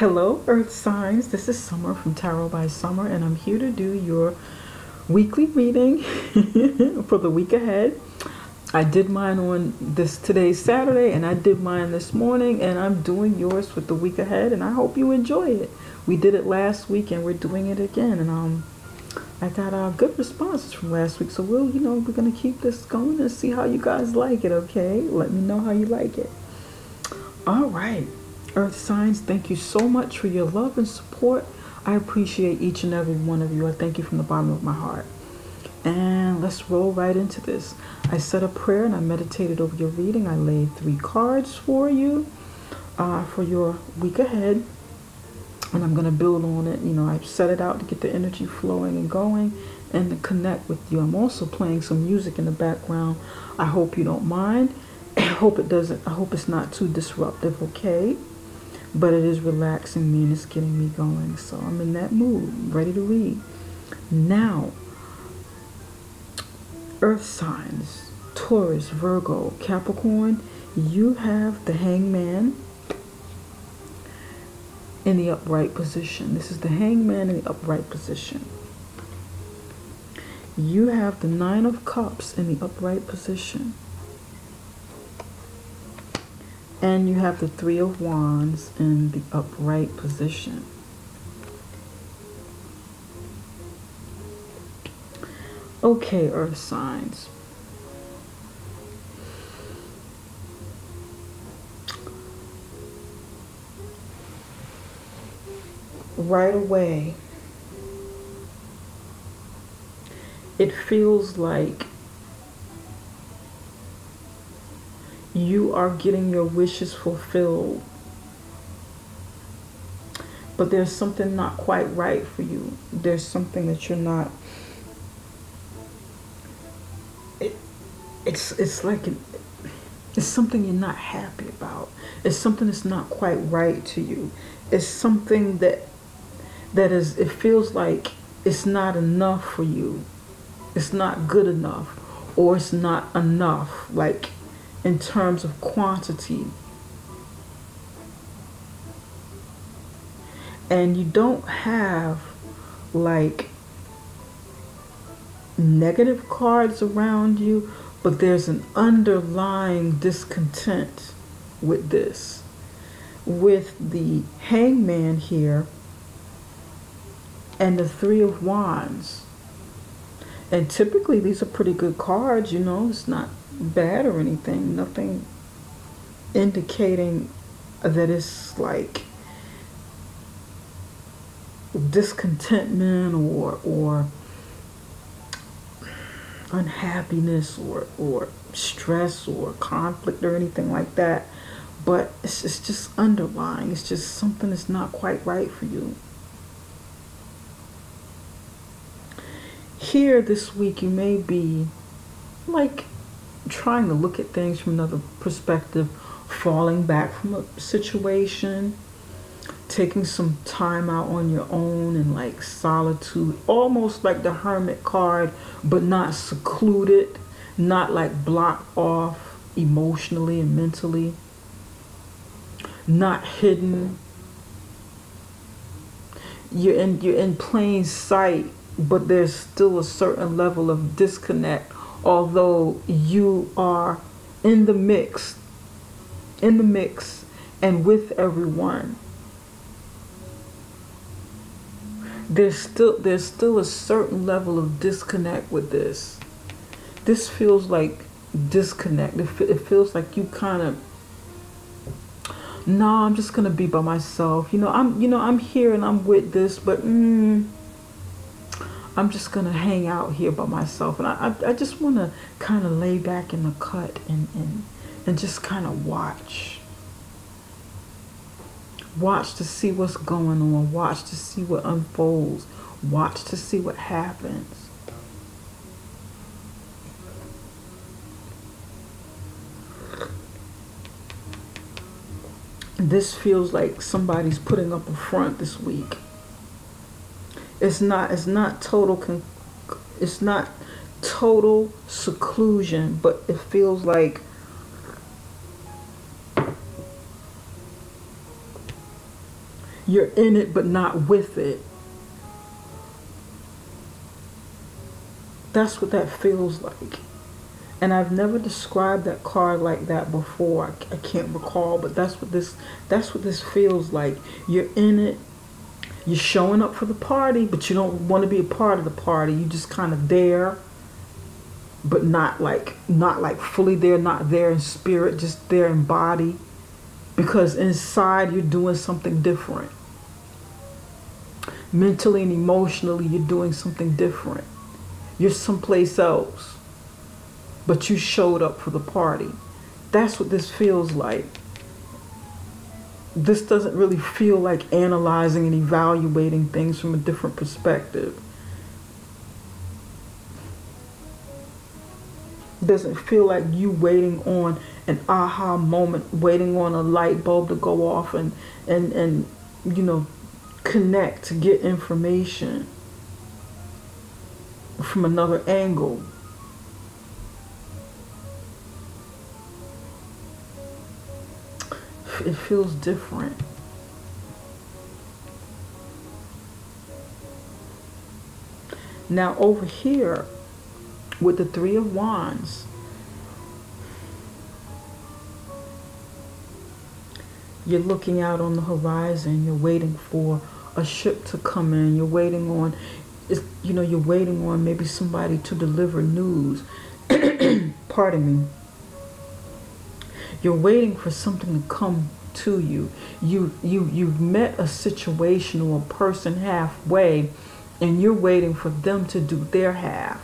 Hello, Earth signs. This is Summer from Tarot by Summer, and I'm here to do your weekly reading for the week ahead. I did mine on today's Saturday, and I did mine this morning, and I'm doing yours with the week ahead, and I hope you enjoy it. We did it last week, and we're doing it again, and I got good responses from last week, so we're gonna keep this going and see how you guys like it. Okay, let me know how you like it. All right. Earth signs, thank you so much for your love and support. I appreciate each and every one of you. I thank you from the bottom of my heart. And let's roll right into this. I said a prayer and I meditated over your reading. I laid 3 cards for you for your week ahead. And I'm going to build on it. I set it out to get the energy flowing and going and to connect with you. I'm also playing some music in the background. I hope you don't mind. I hope it's not too disruptive, okay? But it is relaxing me and it's getting me going. So I'm in that mood, ready to read. Now, Earth signs, Taurus, Virgo, Capricorn, you have the Hangman in the upright position. This is the Hangman in the upright position. You have the 9 of Cups in the upright position. And you have the 3 of Wands in the upright position. Okay, Earth signs. Right away, it feels like you are getting your wishes fulfilled, but there's something not quite right for you. There's something that you're not. It's like it's something you're not happy about. It's something that's not quite right to you. It's something that is. It feels like it's not enough for you. It's not good enough, or it's not enough. Like, in terms of quantity. And you don't have like negative cards around you, but there's an underlying discontent with this. With the Hangman here and the 3 of Wands. And typically these are pretty good cards, it's not bad or anything, nothing indicating that it's like discontentment or unhappiness or stress or conflict or anything like that, but it's just underlying. It's just something that's not quite right for you. Here this week you may be like trying to look at things from another perspective, falling back from a situation, taking some time out on your own in like solitude, almost like the Hermit card, but not secluded, not like blocked off emotionally and mentally, not hidden. You're in plain sight, but there's still a certain level of disconnect. Although you are in the mix and with everyone, there's still a certain level of disconnect with this. This feels like disconnect. It feels like you kind of, no, I'm just gonna be by myself. I'm here and I'm with this, but I'm just going to hang out here by myself. And I just want to kind of lay back in the cut and just kind of watch. Watch to see what's going on. Watch to see what unfolds. Watch to see what happens. This feels like somebody's putting up a front this week. It's not total seclusion, but it feels like You're in it, but not with it. That's what that feels like. And I've never described that card like that before. I can't recall, but that's what this feels like. You're in it. You're showing up for the party, but you don't want to be a part of the party. You just kind of there, but not like fully there, not there in spirit, just there in body. Because inside you're doing something different. Mentally and emotionally, you're doing something different. You're someplace else, but you showed up for the party. That's what this feels like. This doesn't really feel like analyzing and evaluating things from a different perspective. It doesn't feel like you waiting on an aha moment, waiting on a light bulb to go off and you know, connect to get information from another angle. It feels different. Now over here with the Three of Wands, you're looking out on the horizon. You're waiting for a ship to come in. You're waiting on, you know, you're waiting on maybe somebody to deliver news. Pardon me. You're waiting for something to come to you. You've met a situation or a person halfway, and you're waiting for them to do their half.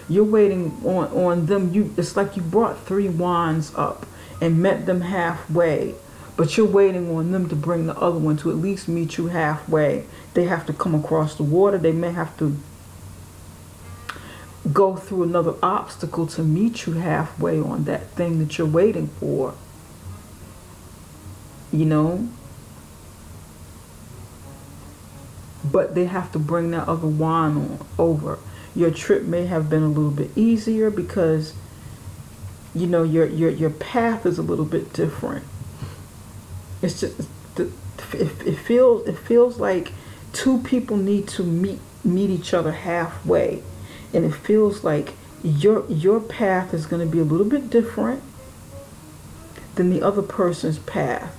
You're waiting on them. It's like you brought 3 wands up and met them halfway, but you're waiting on them to bring the other one to at least meet you halfway. They have to come across the water. They may have to go through another obstacle to meet you halfway on that thing that you're waiting for. You know? But they have to bring that other wand over. Your trip may have been a little bit easier because, you know, your path is a little bit different. It's just it feels like 2 people need to meet each other halfway, and it feels like your path is going to be a little bit different than the other person's path.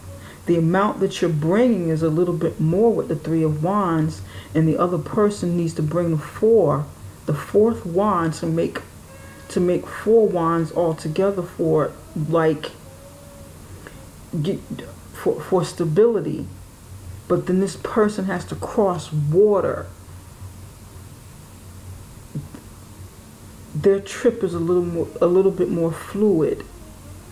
The amount that you're bringing is a little bit more with the 3 of Wands, and the other person needs to bring the 4th wand to make 4 wands altogether for like for stability. But then this person has to cross water. Their trip is a little bit more fluid.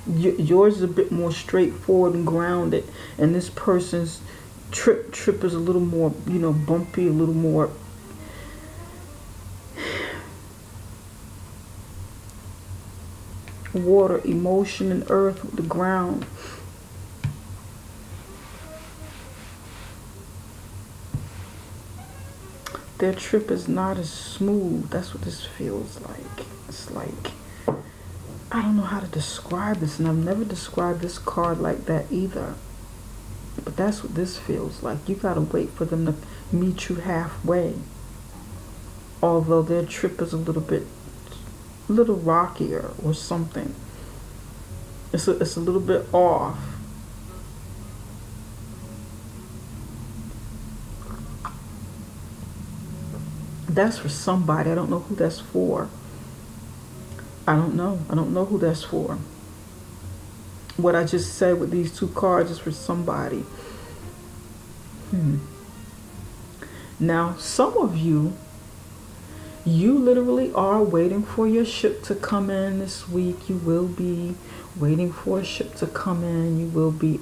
Yours is a bit more straightforward and grounded, and this person's trip is a little more, you know, bumpy, a little more water, emotion, and earth with the ground. Their trip is not as smooth. That's what this feels like. It's like, I don't know how to describe this, and I've never described this card like that either. But that's what this feels like. You gotta wait for them to meet you halfway. Although their trip is a little rockier or something. It's a little bit off. That's for somebody. I don't know who that's for. I don't know who that's for. What I just said with these 2 cards is for somebody. Now, some of you literally are waiting for your ship to come in this week. You will be waiting for a ship to come in. You will be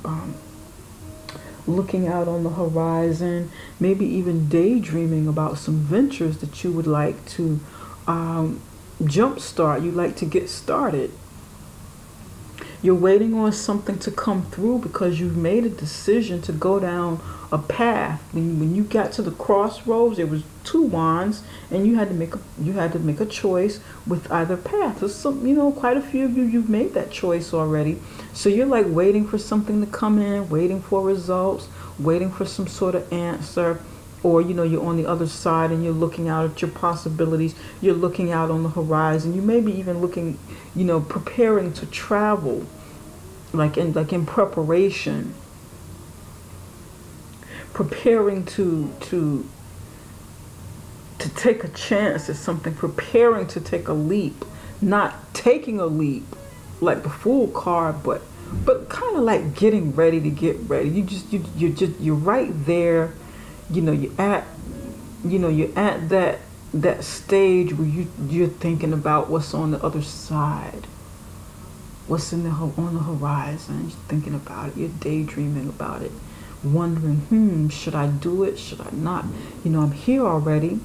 looking out on the horizon, maybe even daydreaming about some ventures that you would like to jumpstart. You'd like to get started. You're waiting on something to come through because you've made a decision to go down a path. When you got to the crossroads, there was two wands, and you had to make a choice with either path. There's some, quite a few of you've made that choice already. So you're like waiting for something to come in, waiting for results, waiting for some sort of answer. Or, you're on the other side and you're looking out at your possibilities. You're looking out on the horizon. You may be even looking, preparing to travel, like in preparation. Preparing to take a chance at something. Preparing to take a leap. Not taking a leap like the Fool card, but kind of like getting ready to get ready. You're right there. You're at that stage where you're thinking about what's on the other side, what's on the horizon. You're thinking about it. You're daydreaming about it, wondering, should I do it? Should I not? I'm here already.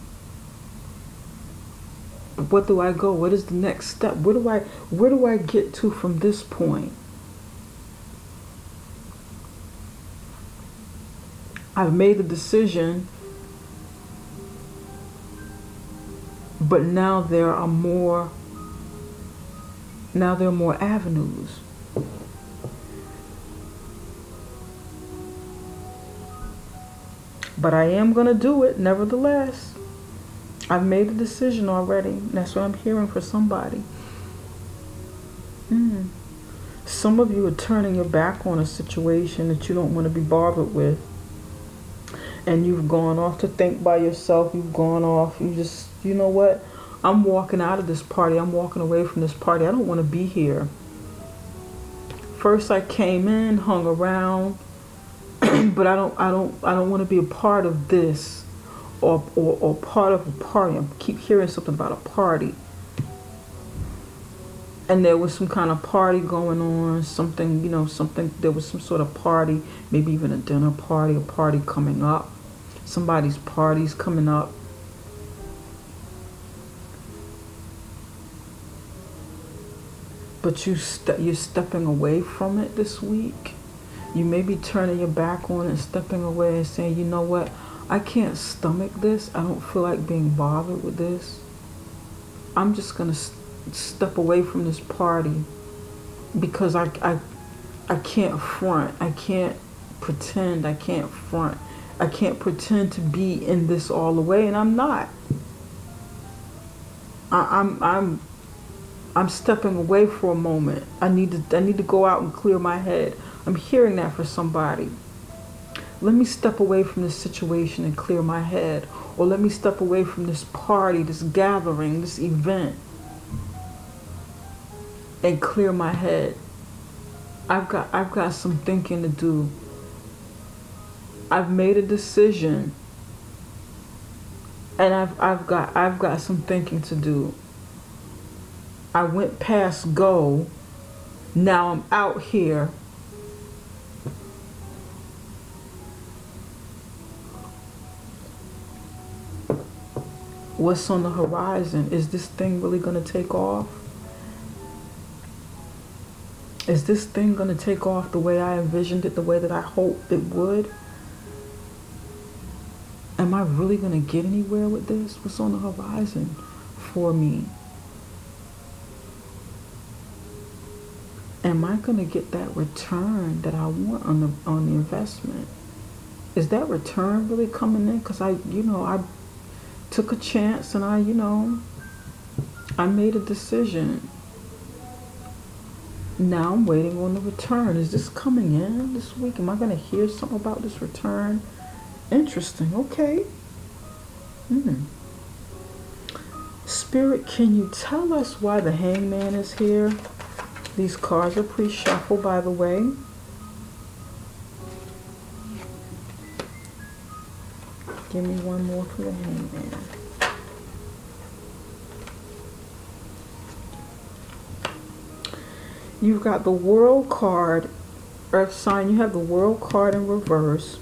What do I go? What is the next step? Where do I get to from this point? I've made a decision, but now there are more avenues. But I am going to do it nevertheless. I've made a decision already. That's what I'm hearing for somebody. Some of you are turning your back on a situation that you don't want to be bothered with. And you've gone off to think by yourself. You've gone off. You just, you know what? I'm walking out of this party. I'm walking away from this party. I don't want to be here. First I came in, hung around, but I don't want to be a part of this or part of a party. I keep hearing something about a party. And there was some kind of party going on, there was some sort of party, maybe even a dinner party, a party coming up. Somebody's party's coming up. But you're stepping away from it this week. You may be turning your back on it and stepping away and saying, you know what, I can't stomach this. I don't feel like being bothered with this. I'm just going to step away from this party because I can't front. I can't pretend. I can't front. I can't pretend to be in this all the way, and I'm not. I'm stepping away for a moment. I need to go out and clear my head. I'm hearing that for somebody. Let me step away from this situation and clear my head, or let me step away from this party, this gathering, this event, and clear my head. I've got some thinking to do. I've made a decision, and I've got some thinking to do. I went past go. Now I'm out here. What's on the horizon? Is this thing really going to take off? Is this thing going to take off the way I envisioned it, the way that I hoped it would? Am I really going to get anywhere with this? What's on the horizon for me? Am I going to get that return that I want on the investment? Is that return really coming in? Because I took a chance and I made a decision. Now I'm waiting on the return. Is this coming in this week? Am I going to hear something about this return? Interesting. Okay. Spirit, can you tell us why the Hangman is here? These cards are pre-shuffled, by the way. Give me one more for the Hangman. You've got the World card, Earth sign. You have the World card in reverse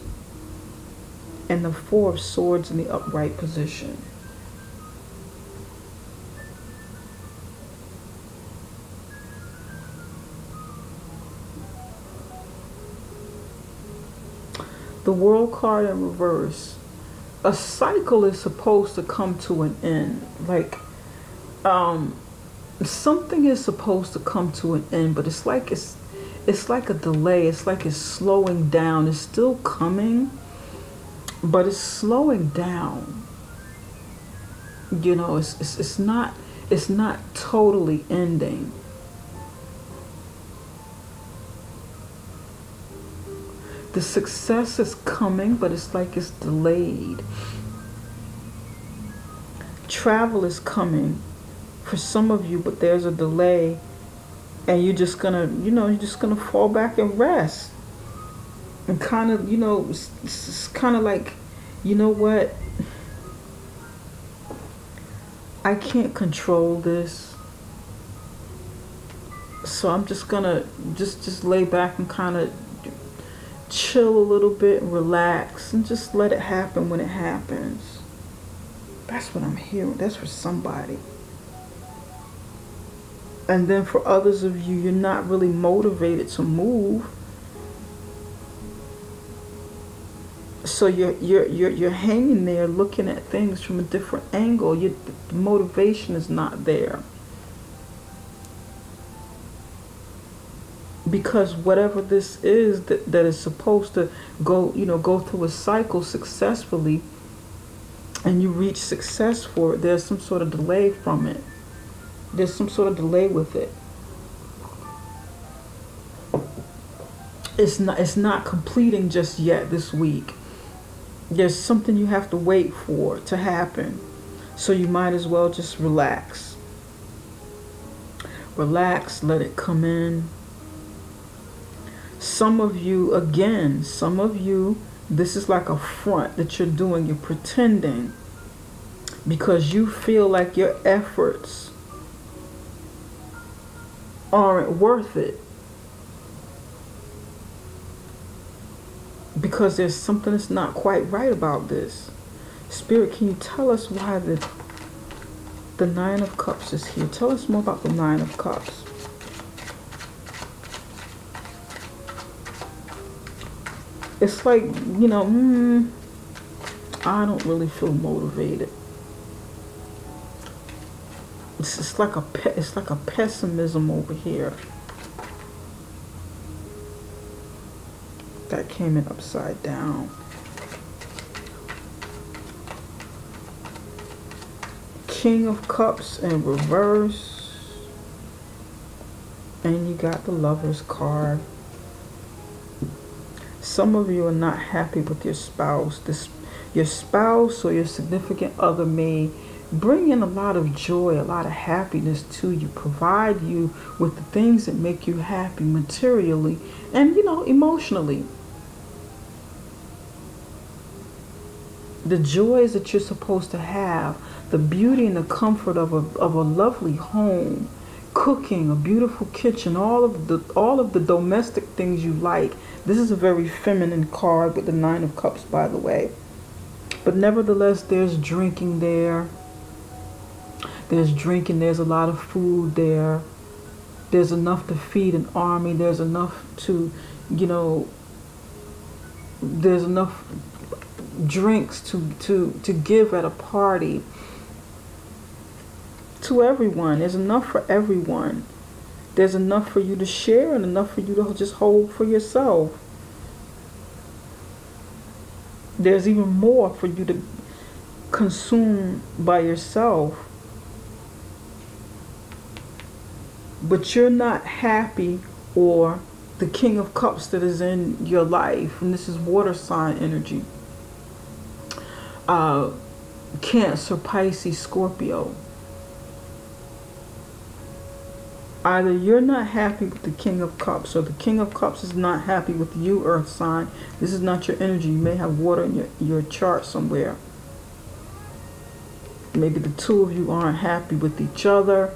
and the Four of Swords in the upright position. The World card in reverse. A cycle is supposed to come to an end. Like, something is supposed to come to an end, but it's like a delay. It's like it's slowing down. It's still coming, but it's slowing down. You know, it's not totally ending. The success is coming, but it's like it's delayed. Travel is coming for some of you, but there's a delay, and you're just gonna fall back and rest. And kind of, it's kind of like, you know what? I can't control this, so I'm just gonna just lay back and kind of chill a little bit, relax, and just let it happen when it happens. That's what I'm hearing. That's for somebody. And then for others of you, you're not really motivated to move. So you're hanging there looking at things from a different angle. The motivation is not there. Because whatever this is that is supposed to go through a cycle successfully, and you reach success for it, there's some sort of delay from it. There's some sort of delay with it. It's not completing just yet this week. There's something you have to wait for to happen. So you might as well just relax. Relax, let it come in. Some of you, this is like a front that you're doing. You're pretending because you feel like your efforts aren't worth it. Because there's something that's not quite right about this. Spirit, can you tell us why the Nine of Cups is here? Tell us more about the Nine of Cups. It's like, I don't really feel motivated. It's like a pessimism over here. That came in upside down. King of Cups in reverse. And you got the Lover's card. Some of you are not happy with your spouse. Your spouse or your significant other may bring in a lot of joy, a lot of happiness to you, provide you with the things that make you happy materially and, emotionally. The joys that you're supposed to have, the beauty and the comfort of a lovely home, cooking, a beautiful kitchen, all of the domestic things you like. This is a very feminine card with the Nine of Cups, by the way. But nevertheless, there's drinking there. There's drinking. There's a lot of food there. There's enough to feed an army. There's enough to, there's enough drinks to give at a party to everyone. There's enough for everyone. There's enough for you to share and enough for you to just hold for yourself. There's even more for you to consume by yourself. But you're not happy, or the King of Cups that is in your life, and this is water sign energy. Cancer, Pisces, Scorpio. Either you're not happy with the King of Cups, or the King of Cups is not happy with you, Earth sign. This is not your energy. You may have water in your chart somewhere. Maybe the two of you aren't happy with each other.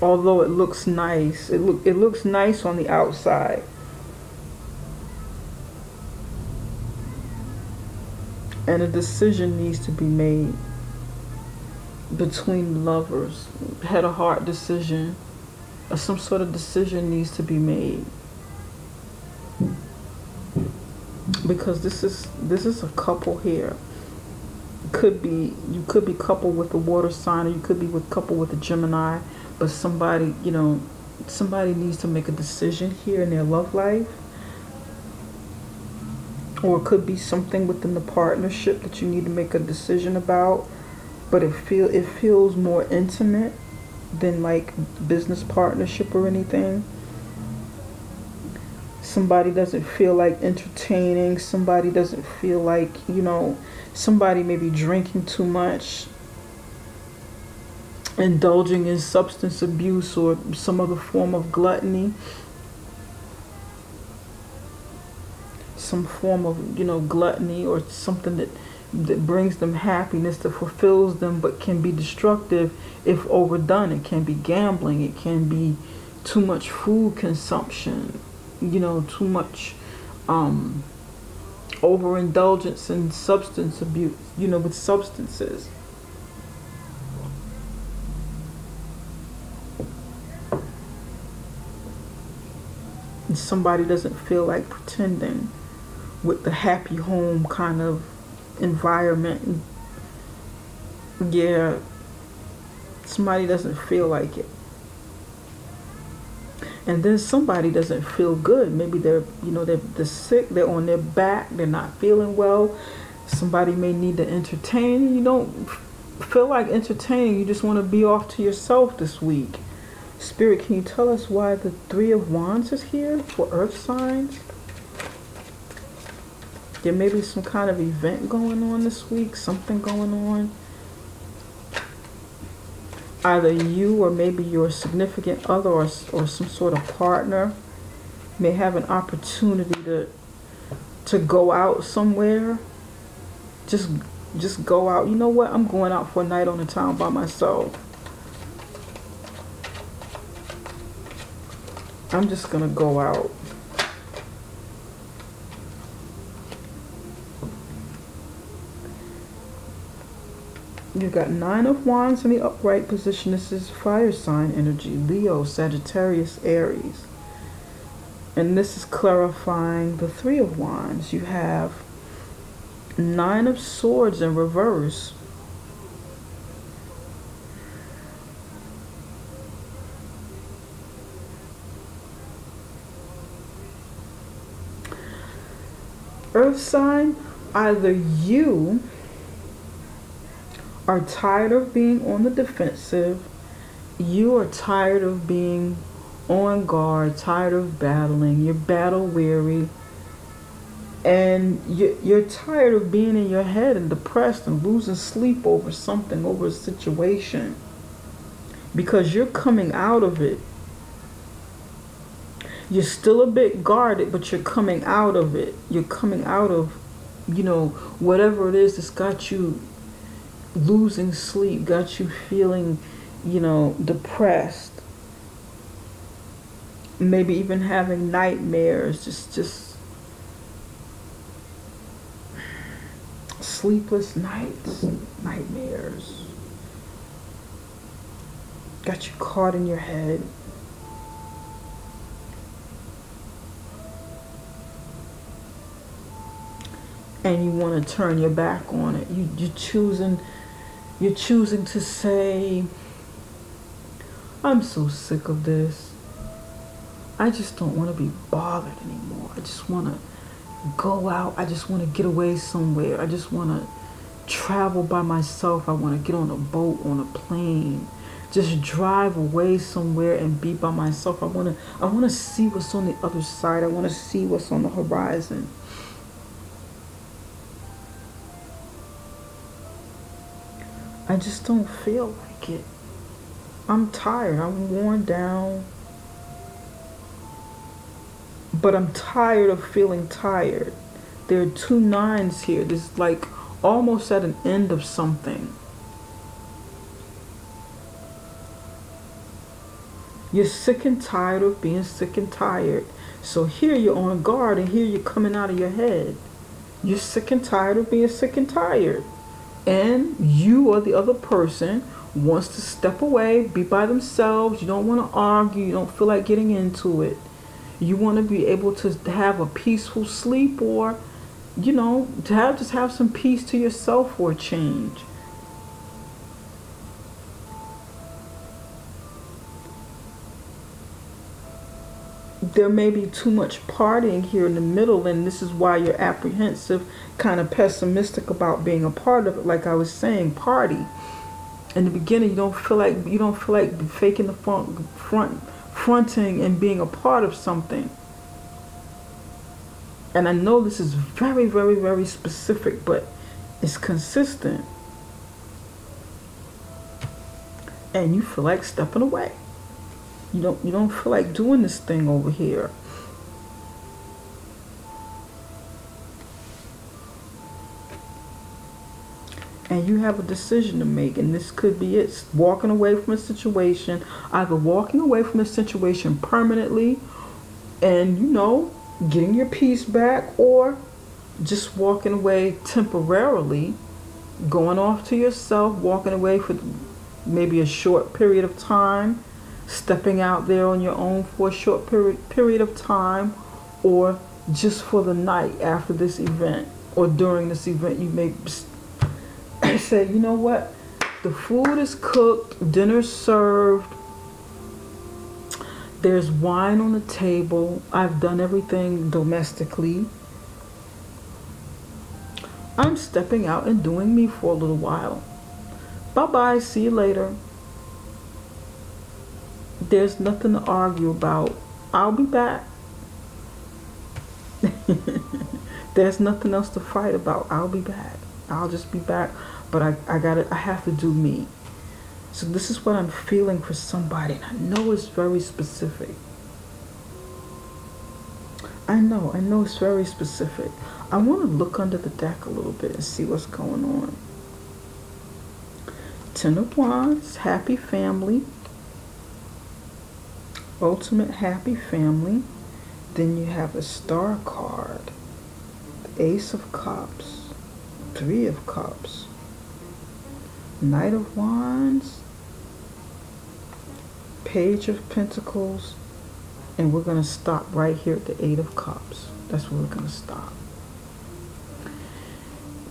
Although it looks nice. It looks nice on the outside. And a decision needs to be made between lovers. Head of heart decision. some sort of decision needs to be made, because this is a couple here. You could be coupled with a water sign, or you could be coupled with a Gemini, but somebody, somebody needs to make a decision here in their love life. Or it could be something within the partnership that you need to make a decision about, but it feels more intimate than like business partnership or anything. Somebody doesn't feel like entertaining. Somebody doesn't feel like, somebody may be drinking too much, indulging in substance abuse or some other form of gluttony. Some form of, gluttony, or something that brings them happiness, that fulfills them, but can be destructive if overdone. It can be gambling. It can be too much food consumption, too much overindulgence in substance abuse, with substances. And somebody doesn't feel like pretending with the happy home kind of environment. Yeah, somebody doesn't feel like it. And then somebody doesn't feel good. Maybe they're sick, they're on their back, they're not feeling well. Somebody may need to entertain. You don't feel like entertaining, you just want to be off to yourself this week. Spirit, can you tell us why the Three of Wands is here for earth signs? There may be some kind of event going on this week, something going on. Either you or maybe your significant other or some sort of partner may have an opportunity to go out somewhere. Just go out. You know what? I'm going out for a night on the town by myself. I'm just gonna go out. You got Nine of Wands in the upright position. This is fire sign energy. Leo, Sagittarius, Aries. And this is clarifying the Three of Wands. You have Nine of Swords in reverse. Earth sign, either you are tired of being on the defensive, you are tired of being on guard, tired of battling, you're battle weary, and you're tired of being in your head and depressed and losing sleep over something, over a situation, because you're coming out of it. You're still a bit guarded, but you're coming out of it. You're coming out of, whatever it is that's got you losing sleep, got you feeling, depressed. Maybe even having nightmares, just sleepless nights, nightmares. Got you caught in your head. And you want to turn your back on it. You're choosing to say, I'm so sick of this. I just don't want to be bothered anymore. I just want to go out. I just want to get away somewhere. I just want to travel by myself. I want to get on a boat, on a plane. Just drive away somewhere and be by myself. I want to see what's on the other side. I want to see what's on the horizon. I just don't feel like it. I'm tired. I'm worn down. But I'm tired of feeling tired. There are two nines here. This is like almost at an end of something. You're sick and tired of being sick and tired. So here you're on guard, and here you're coming out of your head. You're sick and tired of being sick and tired. And you or the other person wants to step away, be by themselves. You don't want to argue. You don't feel like getting into it. You want to be able to have a peaceful sleep, or, you know, to just have some peace to yourself for a change. There may be too much partying here in the middle, and this is why you're apprehensive, kind of pessimistic about being a part of it. Like I was saying, party. In the beginning, you don't feel like faking the fronting and being a part of something. And I know this is very, very, very specific, but it's consistent. And you feel like stepping away. You don't feel like doing this thing over here. And you have a decision to make, and this could be it. Walking away from a situation, either walking away from a situation permanently and, you know, getting your peace back, or just walking away temporarily, going off to yourself, walking away for maybe a short period of time, stepping out there on your own for a short period of time, or just for the night after this event, or during this event. You may say, you know what, the food is cooked, dinner's served, there's wine on the table, I've done everything domestically, I'm stepping out and doing me for a little while. Bye-bye, see you later. There's nothing to argue about. I'll be back. There's nothing else to fight about. I'll be back. I'll just be back. But I have to do me. So this is what I'm feeling for somebody. And I know it's very specific. I know it's very specific. I want to look under the deck a little bit and see what's going on. Ten of Wands, happy family. Ultimate happy family. Then you have a Star card, the Ace of Cups, Three of Cups, Knight of Wands, Page of Pentacles, and we're going to stop right here at the Eight of Cups. That's where we're going to stop.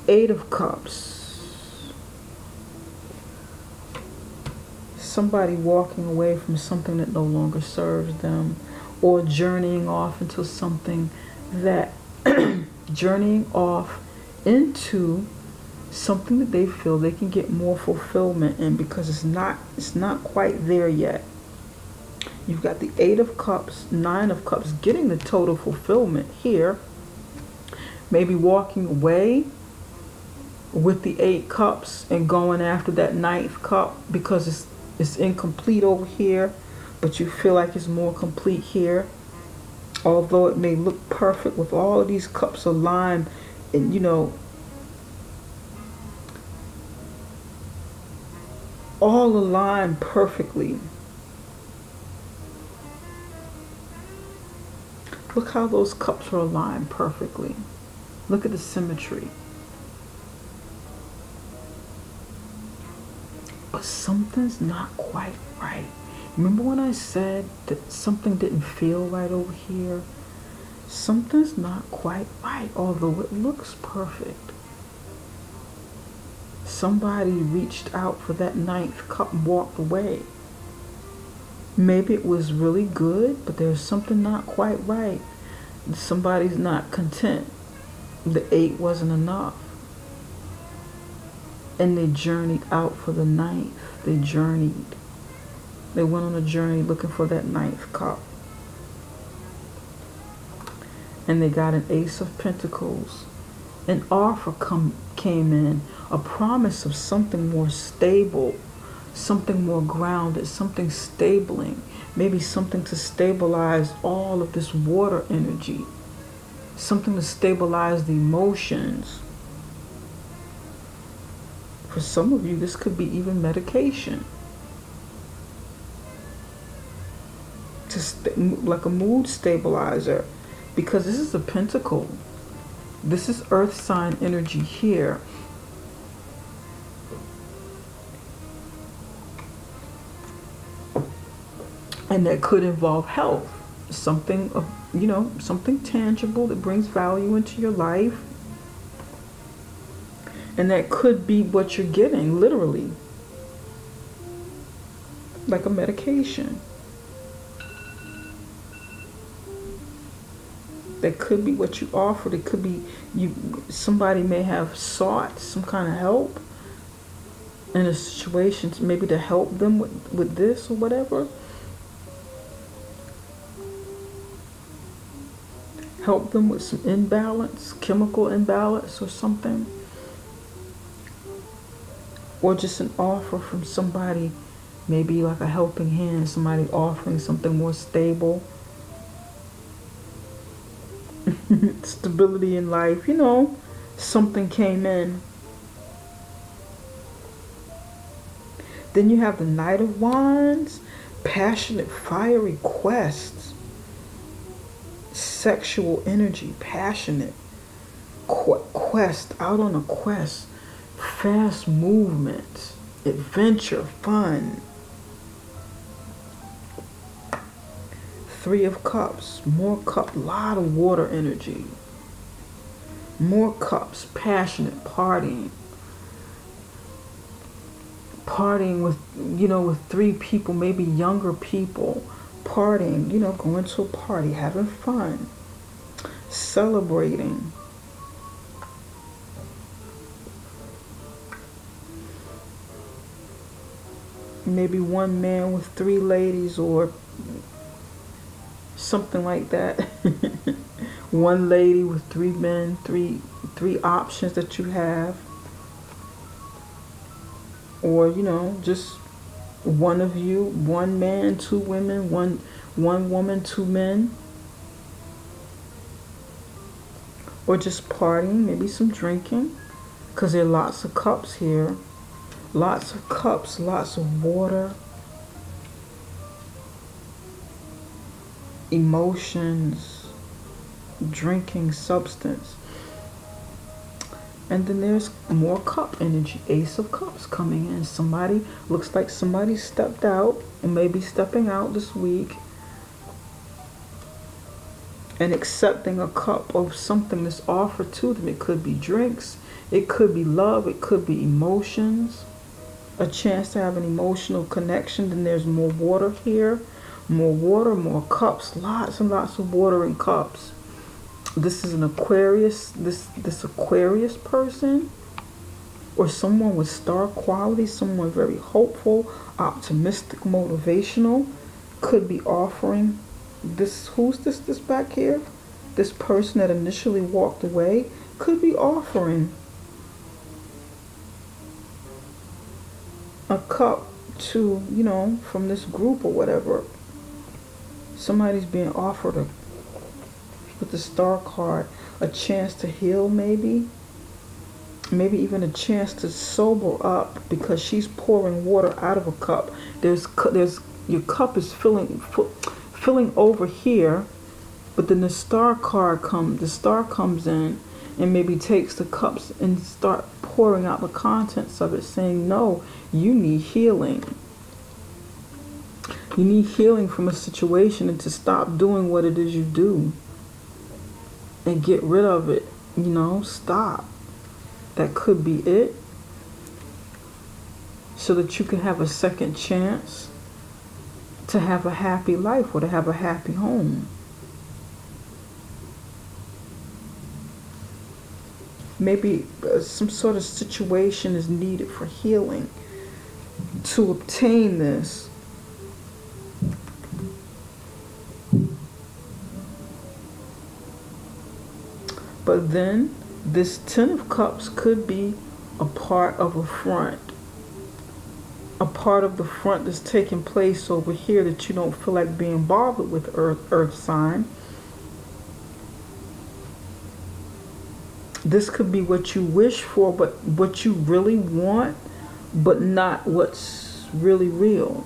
Eight of Cups. Somebody walking away from something that no longer serves them, or journeying off into something that journeying off into something that they feel they can get more fulfillment in, because it's not quite there yet. You've got the Eight of Cups, Nine of Cups, getting the total fulfillment here. Maybe walking away with the Eight Cups and going after that Ninth Cup, because it's incomplete over here, but you feel like it's more complete here. Although it may look perfect with all of these cups aligned, and you know, all aligned perfectly. Look how those cups are aligned perfectly. Look at the symmetry. But something's not quite right. Remember when I said that something didn't feel right over here? Something's not quite right, although it looks perfect. Somebody reached out for that Ninth Cup and walked away. Maybe it was really good, but there's something not quite right. Somebody's not content. The Eight wasn't enough. And they journeyed out for the Ninth. They journeyed. They went on a journey looking for that Ninth Cup. And they got an Ace of Pentacles. An offer came in. A promise of something more stable. Something more grounded. Something stabling. Maybe something to stabilize all of this water energy. Something to stabilize the emotions. For some of you, this could be even medication. Like a mood stabilizer. Because this is a pentacle. This is earth sign energy here. And that could involve health, something of, you know, something tangible that brings value into your life. And that could be what you're getting, literally, like a medication. That could be what you offered. It could be somebody may have sought some kind of help in a situation, maybe to help them with this or whatever. Help them with some imbalance, chemical imbalance or something. Or just an offer from somebody, maybe like a helping hand, somebody offering something more stable. Stability in life, you know, something came in. Then you have the Knight of Wands, passionate, fiery quests, sexual energy, passionate, quest, out on a quest, fast movement, adventure, fun. Three of Cups, more cup, lot of water energy. More cups, passionate, partying. Partying with, you know, with three people, maybe younger people. Partying, you know, going to a party, having fun. Celebrating. Maybe one man with three ladies or something like that. One lady with three men, three options that you have. Or, you know, just one of you, one man, two women, one woman, two men. Or just partying, maybe some drinking, because there are lots of cups here. Lots of cups, lots of water. Emotions, drinking, substance. And then there's more cup energy, Ace of Cups coming in. Somebody, looks like somebody stepped out and may be stepping out this week and accepting a cup of something that's offered to them. It could be drinks, it could be love, it could be emotions, a chance to have an emotional connection. Then there's more water here. More water, more cups, lots and lots of water in cups. This is an Aquarius, this Aquarius person, or someone with star qualities, someone very hopeful, optimistic, motivational, could be offering this. Who's this back here? This person that initially walked away could be offering a cup to, you know, from this group or whatever. Somebody's being offered with the star card, a chance to heal, maybe even a chance to sober up, because she's pouring water out of a cup. There's your cup is filling over here, but then the star comes in and maybe takes the cups and start pouring out the contents of it, saying, no, you need healing. You need healing from a situation, and to stop doing what it is you do and get rid of it, you know, stop. That could be it. So that you can have a second chance to have a happy life or to have a happy home. Maybe some sort of situation is needed for healing to obtain this. But then this Ten of Cups could be a part of a front. A part of the front that's taking place over here that you don't feel like being bothered with, Earth sign. This could be what you wish for, but what you really want, but not what's really real.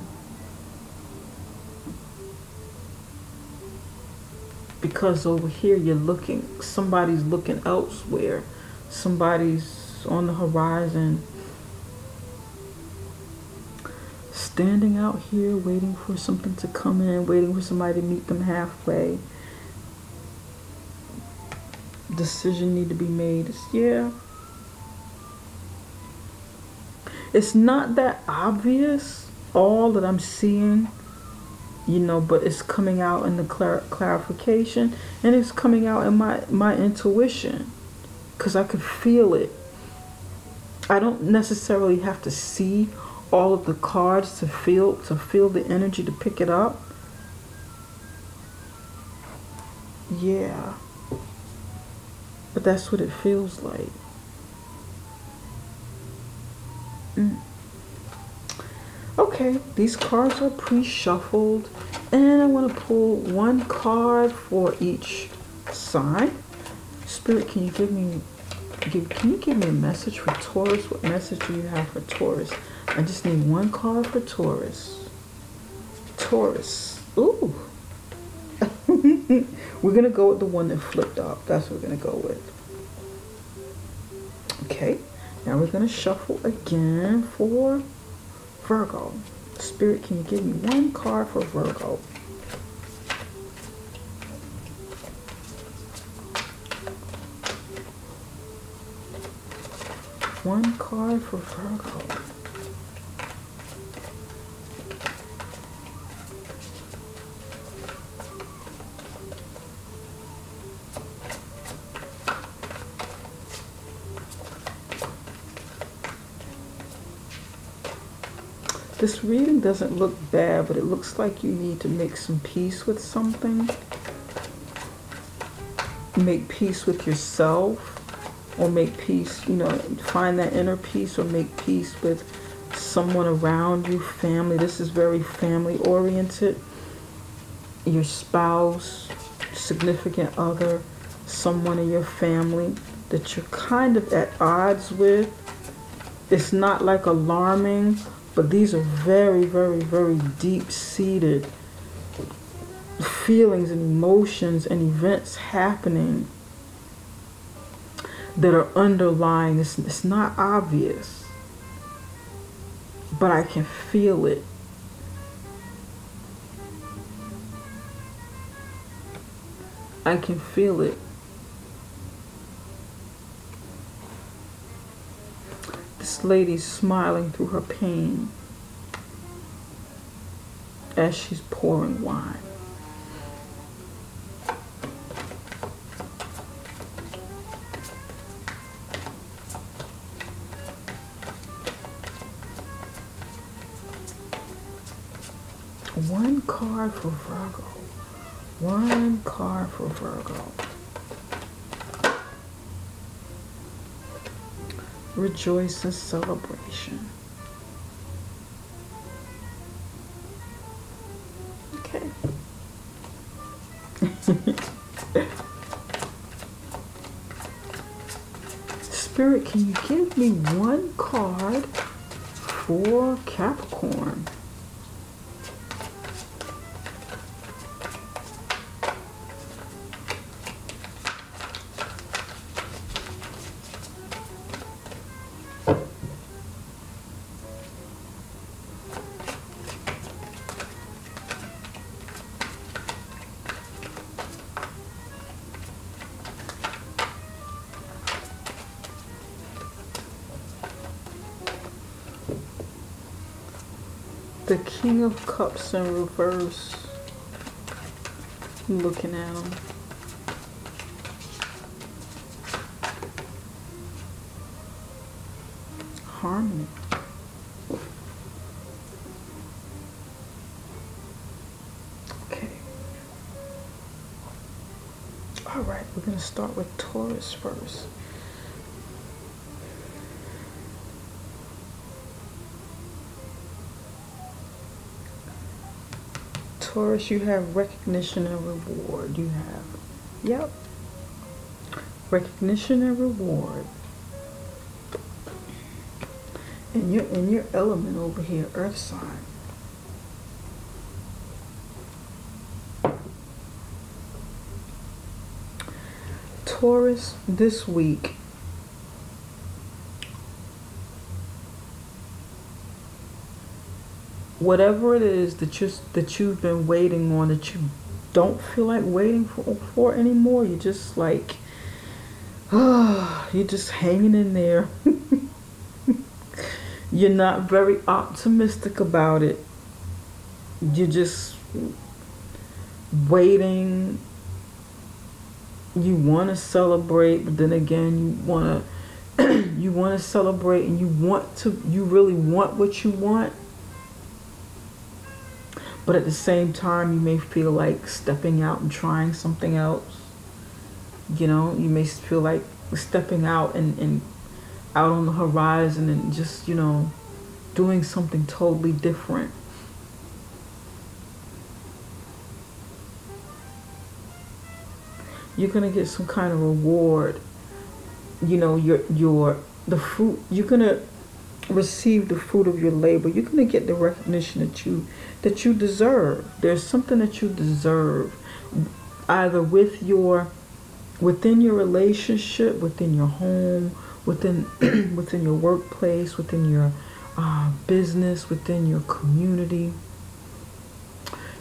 Because over here you're looking, somebody's looking elsewhere. Somebody's on the horizon. standing out here waiting for something to come in, waiting for somebody to meet them halfway. Decision need to be made. Yeah. It's not that obvious, all that I'm seeing, you know, but it's coming out in the clarification, and it's coming out in my intuition, because I could feel it. I don't necessarily have to see all of the cards to feel the energy, to pick it up. Yeah. But that's what it feels like. Okay, these cards are pre-shuffled, and I want to pull one card for each sign. Spirit, can you give me a message for Taurus? What message do you have for Taurus? I just need one card for Taurus. Taurus. Ooh. We're going to go with the one that flipped up. That's what we're going to go with. Okay. Now we're going to shuffle again for Virgo. Spirit, can you give me one card for Virgo? One card for Virgo. This reading doesn't look bad, but it looks like you need to make some peace with something. Make peace with yourself, or make peace, you know, find that inner peace, or make peace with someone around you, family. This is very family oriented. Your spouse, significant other, someone in your family that you're kind of at odds with. It's not like alarming, but these are very, very, very deep-seated feelings and emotions and events happening that are underlying. It's not obvious, but I can feel it. I can feel it. This lady's smiling through her pain as she's pouring wine. One card for Virgo. One card for Virgo. Rejoice and celebration. Okay. Spirit, can you give me one card for Capricorn? The King of Cups in reverse. I'm looking at him. Harmony. Okay. All right, we're going to start with Taurus first. Taurus, you have recognition and reward. You have, yep, recognition and reward. And you're in your element over here, earth sign. Taurus, this week, whatever it is that you've been waiting on, that you don't feel like waiting for anymore, you're just like, you're just hanging in there. You're not very optimistic about it. You're just waiting. You want to celebrate, but then again, you want to you want to celebrate, and you really want what you want. But at the same time, you may feel like stepping out and trying something else. You know, you may feel like stepping out and out on the horizon and just, you know, doing something totally different. You're gonna get some kind of reward. You know, the fruit. You're gonna receive the fruit of your labor. You're gonna get the recognition that you deserve. There's something that you deserve, either within your relationship, within your home, within within your workplace, within your business, within your community,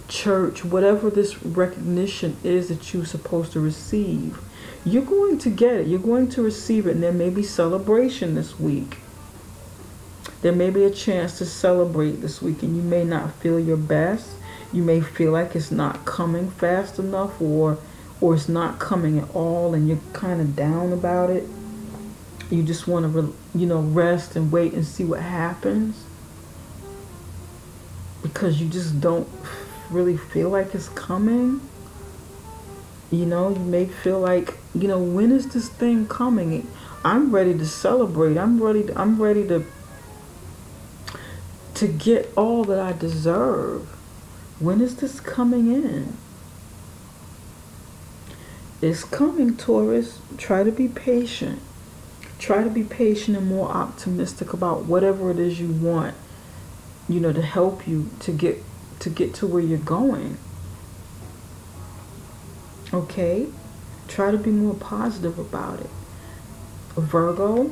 church, whatever this recognition is that you're supposed to receive, you're going to get it. You're going to receive it, and there may be celebration this week. There may be a chance to celebrate this week, and you may not feel your best. You may feel like it's not coming fast enough, or it's not coming at all, and you're kind of down about it. You just want to, rest and wait and see what happens, because you just don't really feel like it's coming. You may feel like, when is this thing coming? I'm ready to celebrate. I'm ready to get all that I deserve. When is this coming in? It's coming, Taurus. Try to be patient. Try to be patient and more optimistic about whatever it is you want, to help you to get to where you're going. Okay? Try to be more positive about it. Virgo,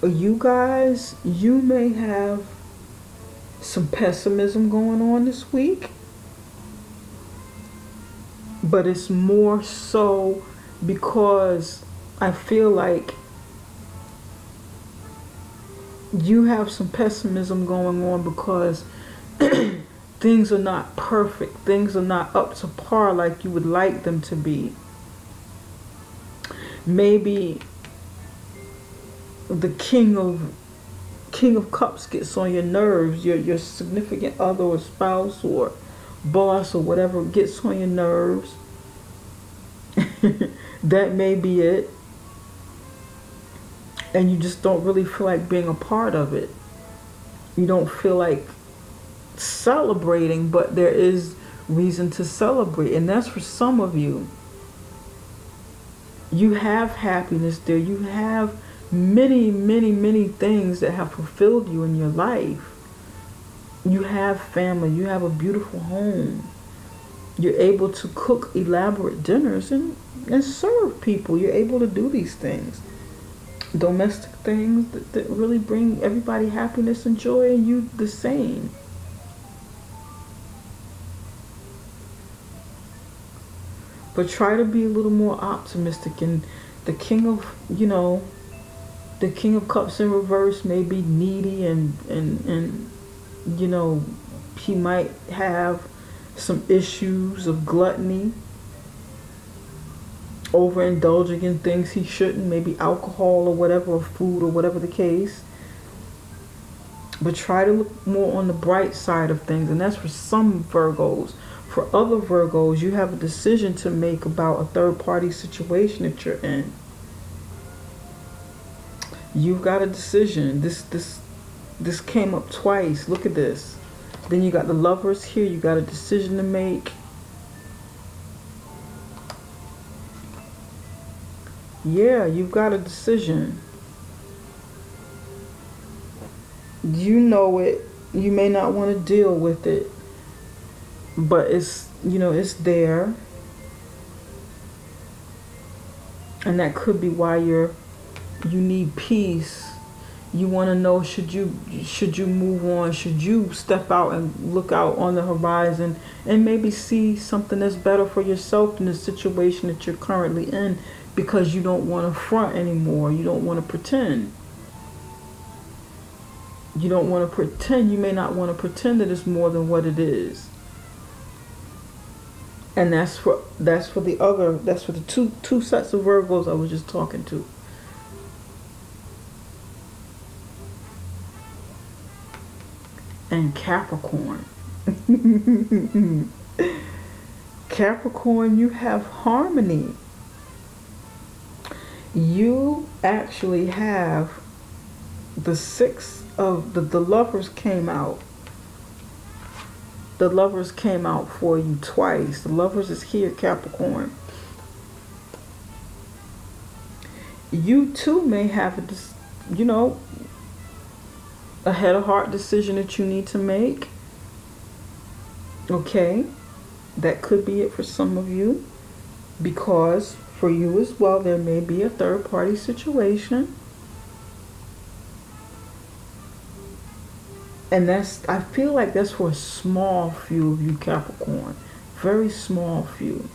you guys, you may have some pessimism going on this week, but it's more so because I feel like you have some pessimism going on because things are not perfect. Things are not up to par like you would like them to be. Maybe the King of Cups gets on your nerves. Your significant other or spouse or boss or whatever gets on your nerves. That may be it. And you just don't really feel like being a part of it. You don't feel like celebrating, but there is reason to celebrate. And that's for some of you. You have happiness there. You have many, many, many things that have fulfilled you in your life. You have family. You have a beautiful home. You're able to cook elaborate dinners and serve people. You're able to do these things. Domestic things that really bring everybody happiness and joy, and you the same. But try to be a little more optimistic. And the King of Cups in reverse may be needy, and he might have some issues of gluttony, overindulging in things he shouldn't, maybe alcohol or whatever, or food or whatever the case. But try to look more on the bright side of things, and that's for some Virgos. For other Virgos, you have a decision to make about a third-party situation that you're in. You've got a decision. This came up twice. Look at this. Then you got the Lovers here. You got a decision to make. Yeah, you've got a decision. You know it. You may not want to deal with it, but it's there. And that could be why you need peace. You want to know, should you move on? Should you step out and look out on the horizon and maybe see something that's better for yourself in the situation that you're currently in, because you don't want to front anymore. You don't want to pretend. You don't want to pretend. You may not want to pretend that it's more than what it is. And that's for the two sets of Virgos I was just talking to. And Capricorn. Capricorn, you have harmony. You actually have the six of the lovers came out. The lovers came out for you twice. The lovers is here, Capricorn. You too may have a head of heart decision that you need to make. Okay, that could be it for some of you, because for you as well, there may be a third party situation. And I feel like that's for a small few of you, Capricorn. Very small few.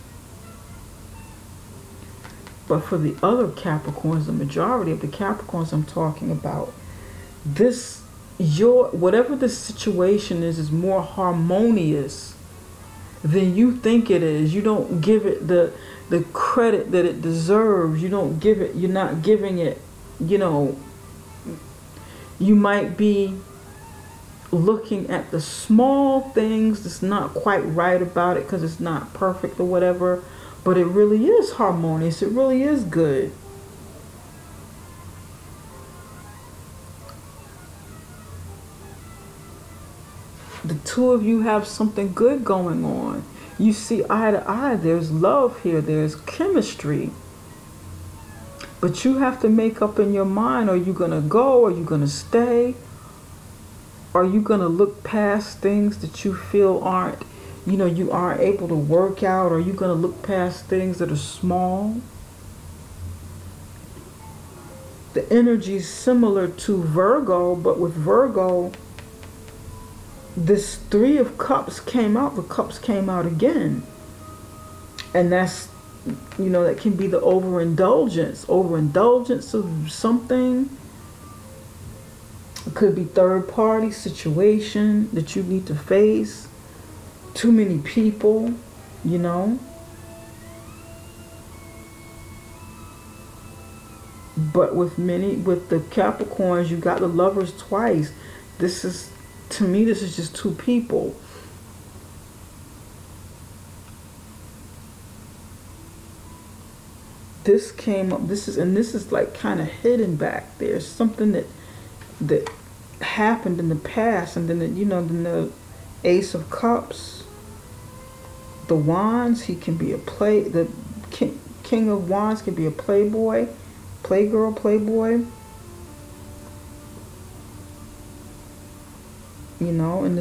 But for the other Capricorns, the majority of the Capricorns I'm talking about, whatever the situation is more harmonious than you think it is. You don't give it the credit that it deserves. You're not giving it, you might be looking at the small things that's not quite right about it because it's not perfect or whatever, but it really is harmonious. It really is good. The two of you have something good going on. You see eye to eye. There's love here. There's chemistry. But you have to make up in your mind, are you going to go? Are you going to stay? Are you going to look past things that you feel you aren't able to work out? Are you going to look past things that are small? The energy is similar to Virgo, but with Virgo, this Three of Cups came out. The Cups came out again. And that's, that can be the overindulgence of something. It could be third party situation that you need to face. Too many people, But with the Capricorns, you got the lovers twice. To me, this is just two people. This came up. This is like kind of hidden back there. Something that happened in the past, and then then the Ace of Cups, the Wands. He can be the King of Wands can be a playboy, playgirl, playboy. And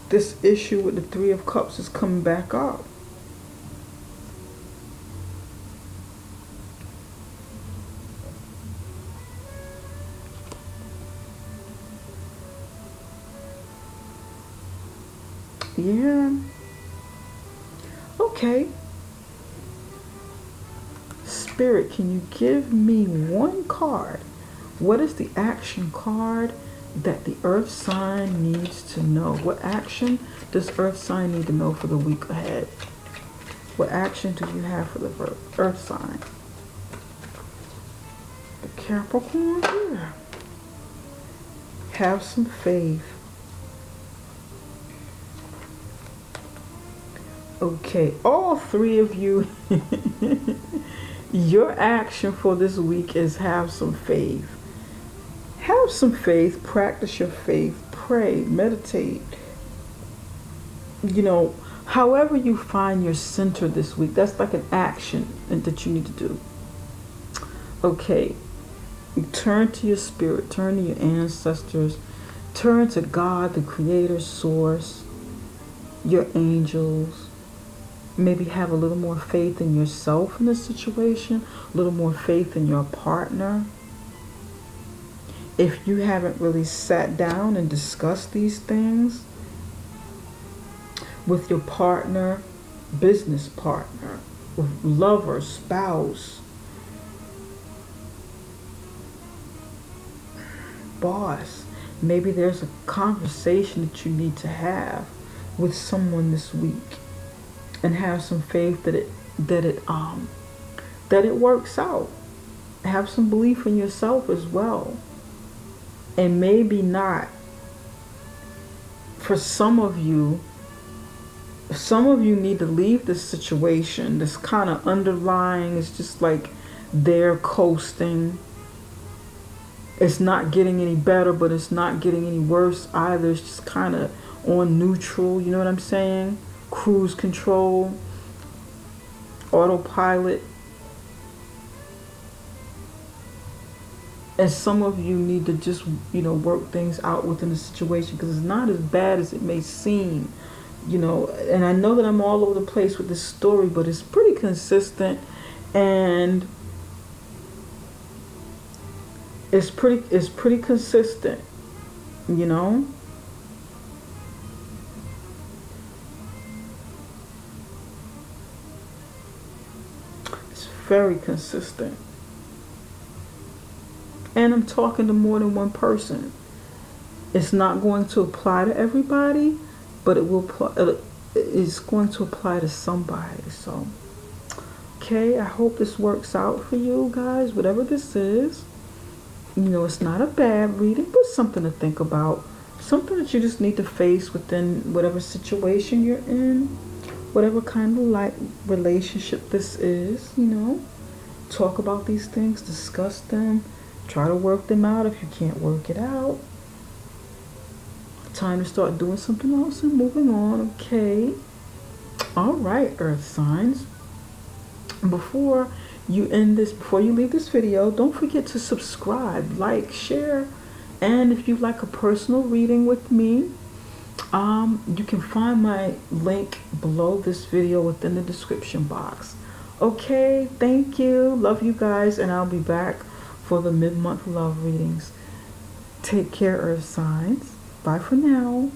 this issue with the Three of Cups is coming back up. Yeah. Okay. Spirit, can you give me one card? What is the action card that the earth sign needs to know? What action does earth sign need to know for the week ahead? What action do you have for the earth sign? The Capricorn here. Have some faith. Okay, all three of you, your action for this week is have some faith. Have some faith, practice your faith, pray, meditate. However you find your center this week, that's like an action that you need to do. Okay, turn to your spirit, turn to your ancestors, turn to God, the creator, source, your angels. Maybe have a little more faith in yourself in this situation, a little more faith in your partner. if you haven't really sat down and discussed these things with your partner, business partner, lover, spouse, boss, maybe there's a conversation that you need to have with someone this week, and have some faith that it works out. Have some belief in yourself as well. And maybe not, for some of you need to leave this situation. This kind of underlying, it's just like they're coasting. It's not getting any better, but it's not getting any worse either. It's just kind of on neutral, you know what I'm saying? Cruise control, autopilot. And some of you need to just, work things out within the situation, because it's not as bad as it may seem, And I know that I'm all over the place with this story, but it's pretty consistent, and it's pretty consistent, It's very consistent. And I'm talking to more than one person. It's not going to apply to everybody, but it's going to apply to somebody. So, okay, I hope this works out for you guys, whatever this is. It's not a bad reading, but something to think about. Something that you just need to face within whatever situation you're in, whatever kind of relationship this is, Talk about these things, discuss them. Try to work them out if you can't work it out. Time to start doing something else and moving on, okay? All right, Earth signs. Before you leave this video, don't forget to subscribe, like, share, and if you'd like a personal reading with me, you can find my link below this video within the description box. Okay, thank you. Love you guys, and I'll be back for the mid-month love readings. Take care, Earth signs. Bye for now.